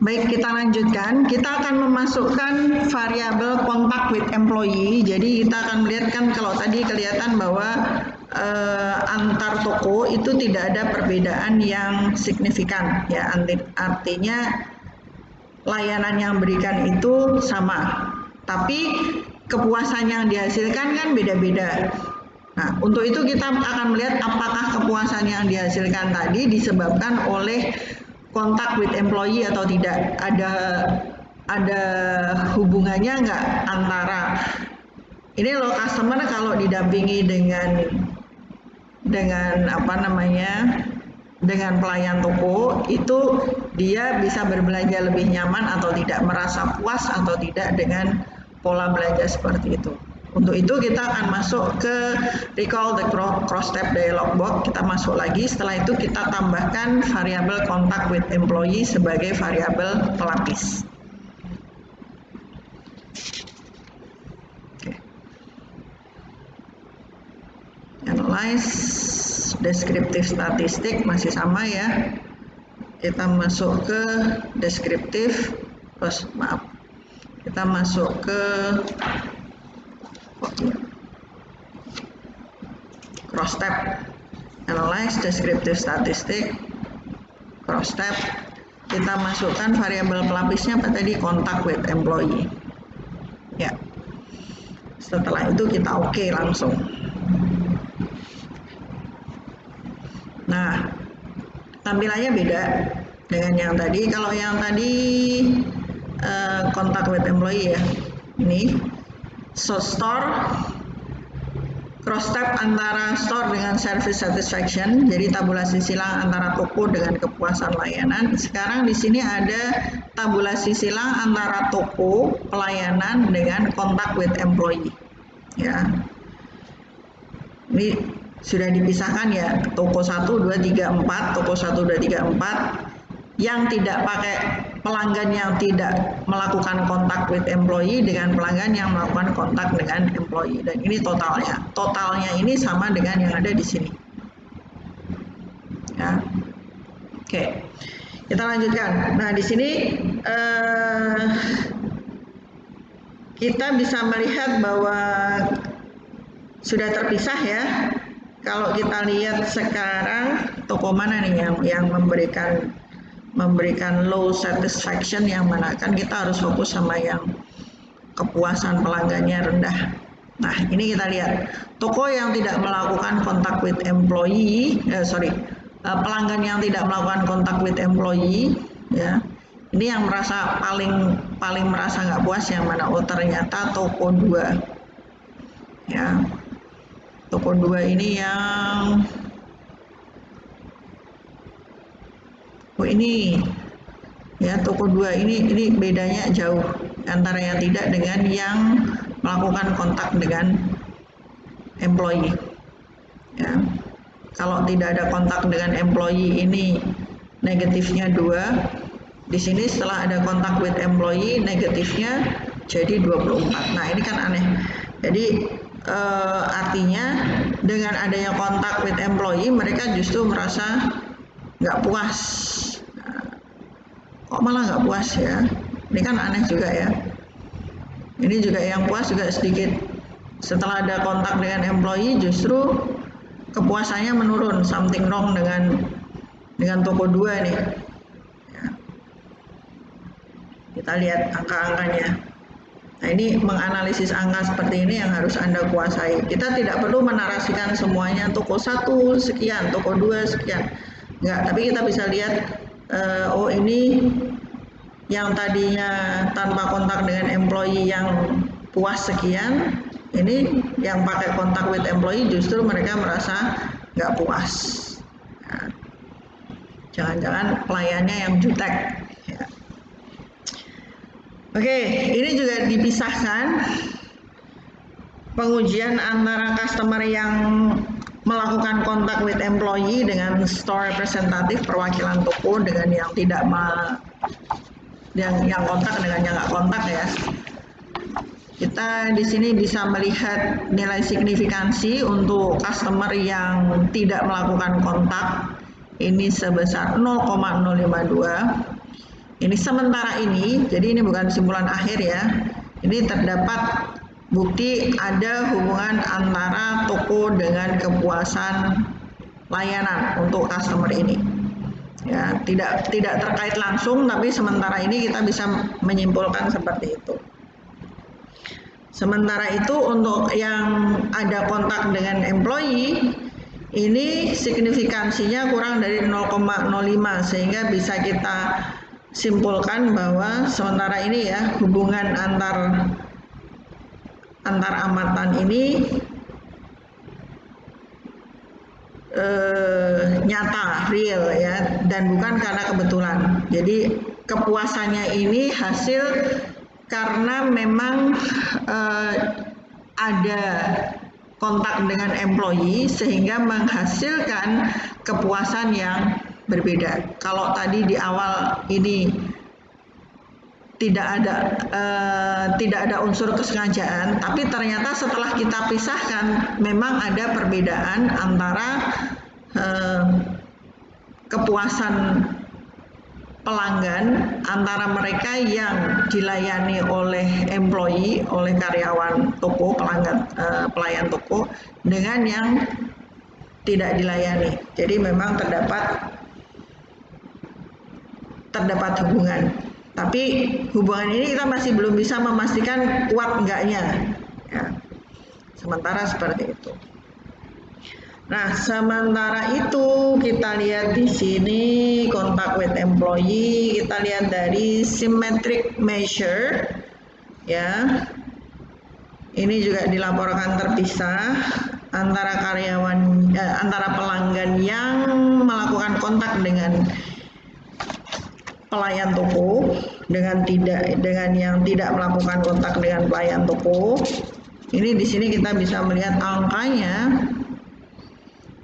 Baik, kita lanjutkan. Kita akan memasukkan variabel contact with employee. Jadi kita akan melihat kan kalau tadi kelihatan bahwa antar toko itu tidak ada perbedaan yang signifikan, ya. Artinya layanan yang berikan itu sama, tapi kepuasan yang dihasilkan kan beda-beda. Nah, untuk itu kita akan melihat apakah kepuasan yang dihasilkan tadi disebabkan oleh kontak with employee atau tidak. Ada hubungannya nggak antara ini loh, customer kalau didampingi dengan pelayan toko itu dia bisa berbelanja lebih nyaman atau tidak, merasa puas atau tidak dengan pola belanja seperti itu. Untuk itu kita akan masuk ke recall the cross step dialog box. Kita masuk lagi, setelah itu kita tambahkan variabel contact with employee sebagai variabel pelapis. Analyze deskriptif statistik masih sama ya. Kita masuk ke deskriptif, kita masuk ke cross step, analyze deskriptif statistik, cross step. Kita masukkan variabel pelapisnya apa tadi, contact with employee. Ya. Setelah itu kita oke langsung. Nah, tampilannya beda dengan yang tadi. Kalau yang tadi contact with employee ya, ini so store cross step antara store dengan service satisfaction, jadi tabulasi silang antara toko dengan kepuasan layanan. Sekarang di sini ada tabulasi silang antara toko pelayanan dengan contact with employee. Ya, ini sudah dipisahkan ya, toko 1, 2, 3, 4, toko 1, 2, 3, 4 yang tidak pakai pelanggan yang tidak melakukan kontak with employee dengan pelanggan yang melakukan kontak dengan employee. Dan ini totalnya ini sama dengan yang ada di sini ya. Oke, kita lanjutkan. Nah, di sini kita bisa melihat bahwa sudah terpisah ya. Kalau kita lihat sekarang toko mana nih yang memberikan low satisfaction, yang mana kan kita harus fokus sama yang kepuasan pelanggannya rendah. Nah, ini kita lihat toko yang tidak melakukan kontak with employee, pelanggan yang tidak melakukan kontak with employee, ya. Ini yang merasa paling merasa nggak puas yang mana? Oh, ternyata toko 2, ya. Toko 2 ini yang ini ya, toko 2 ini bedanya jauh antara yang tidak dengan yang melakukan kontak dengan employee ya. Kalau tidak ada kontak dengan employee ini negatifnya 2. Di sini setelah ada kontak with employee negatifnya jadi 24. Nah, ini kan aneh. Jadi artinya dengan adanya kontak with employee mereka justru merasa nggak puas. Kok malah nggak puas ya? Ini kan aneh juga ya. Ini juga yang puas juga sedikit. Setelah ada kontak dengan employee justru kepuasannya menurun. Something wrong dengan toko 2 nih ya. Kita lihat angka-angkanya. Nah, ini menganalisis angka seperti ini yang harus Anda kuasai. Kita tidak perlu menarasikan semuanya toko 1 sekian, toko 2 sekian. Enggak, tapi kita bisa lihat oh, ini yang tadinya tanpa kontak dengan employee yang puas sekian, ini yang pakai kontak with employee justru mereka merasa nggak puas. Nah, jangan-jangan pelayannya yang jutek. Ya. Oke, ini juga dipisahkan pengujian antara customer yang melakukan kontak with employee dengan store representatif perwakilan toko dengan yang tidak yang kontak dengan yang nggak kontak ya. Kita di sini bisa melihat nilai signifikansi untuk customer yang tidak melakukan kontak ini sebesar 0,052. Ini sementara ini, jadi ini bukan kesimpulan akhir ya. Ini terdapat bukti ada hubungan antara toko dengan kepuasan layanan untuk customer ini. Ya, tidak terkait langsung, tapi sementara ini kita bisa menyimpulkan seperti itu. Sementara itu untuk yang ada kontak dengan employee, ini signifikansinya kurang dari 0,05 sehingga bisa kita simpulkan bahwa sementara ini ya hubungan antar amatan ini nyata, real ya, dan bukan karena kebetulan. Jadi kepuasannya ini hasil karena memang ada kontak dengan employee sehingga menghasilkan kepuasan yang berbeda. Kalau tadi di awal ini tidak ada unsur kesengajaan, tapi ternyata setelah kita pisahkan memang ada perbedaan antara kepuasan pelanggan antara mereka yang dilayani oleh employee, oleh karyawan toko, pelayan toko, dengan yang tidak dilayani. Jadi memang terdapat hubungan. Tapi hubungan ini kita masih belum bisa memastikan kuat enggaknya. Ya. Sementara seperti itu. Nah, sementara itu kita lihat di sini contact with employee, kita lihat dari symmetric measure, ya. Ini juga dilaporkan terpisah antara antara pelanggan yang melakukan kontak dengan pelayan toko dengan yang tidak melakukan kontak dengan pelayan toko. Ini di sini kita bisa melihat angkanya.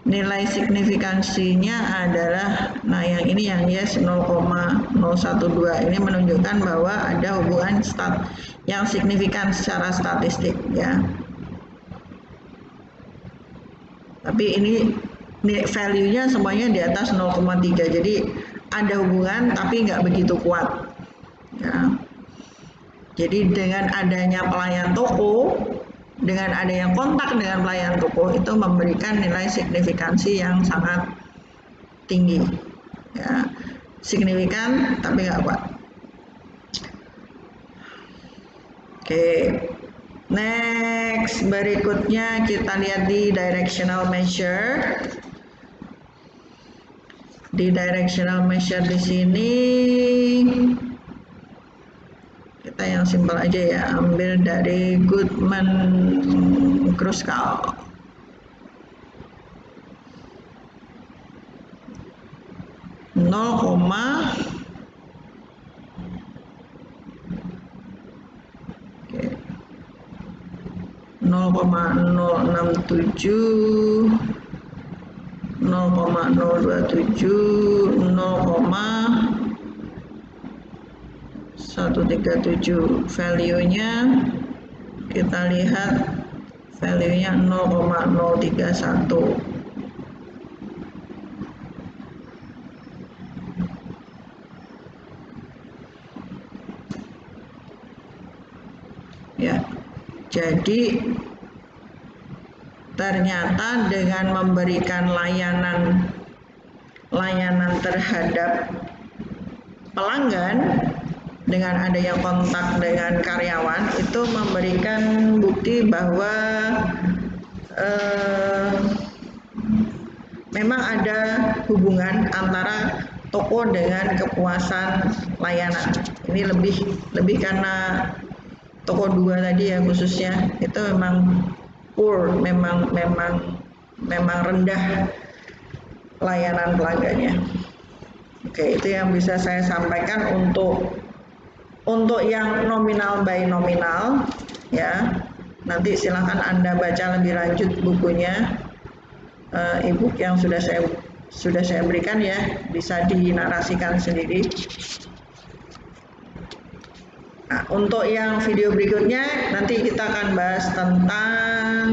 Nilai signifikansinya adalah, nah yang ini yang yes 0,012 ini menunjukkan bahwa ada hubungan yang signifikan secara statistik ya. Tapi ini value-nya semuanya di atas 0,3, jadi ada hubungan tapi nggak begitu kuat ya. Jadi dengan adanya pelayan toko, dengan adanya kontak dengan pelayan toko itu memberikan nilai signifikansi yang sangat tinggi ya. Signifikan tapi nggak kuat. Oke, next berikutnya kita lihat di directional measure. Di directional measure di sini kita yang simpel aja ya, ambil dari Goodman-Kruskal. Nol koma 067, 0,027, 0,137. Value-nya kita lihat, value-nya 0,031. Ya. Jadi ternyata dengan memberikan layanan terhadap pelanggan dengan adanya kontak dengan karyawan itu memberikan bukti bahwa memang ada hubungan antara toko dengan kepuasan layanan. Ini lebih karena toko 2 tadi ya khususnya itu memang poor, memang rendah layanan pelanggannya. Oke, itu yang bisa saya sampaikan untuk yang nominal by nominal ya. Nanti silahkan Anda baca lebih lanjut bukunya, e-book yang sudah saya berikan ya, bisa dinarasikan sendiri. Nah, untuk yang video berikutnya nanti kita akan bahas tentang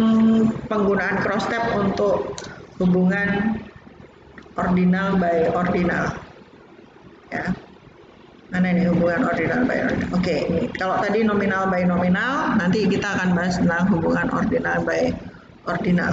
penggunaan cross tab untuk hubungan ordinal by ordinal ya. Mana ini hubungan ordinal by ordinal? Oke, ini kalau tadi nominal by nominal, nanti kita akan bahas tentang hubungan ordinal by ordinal.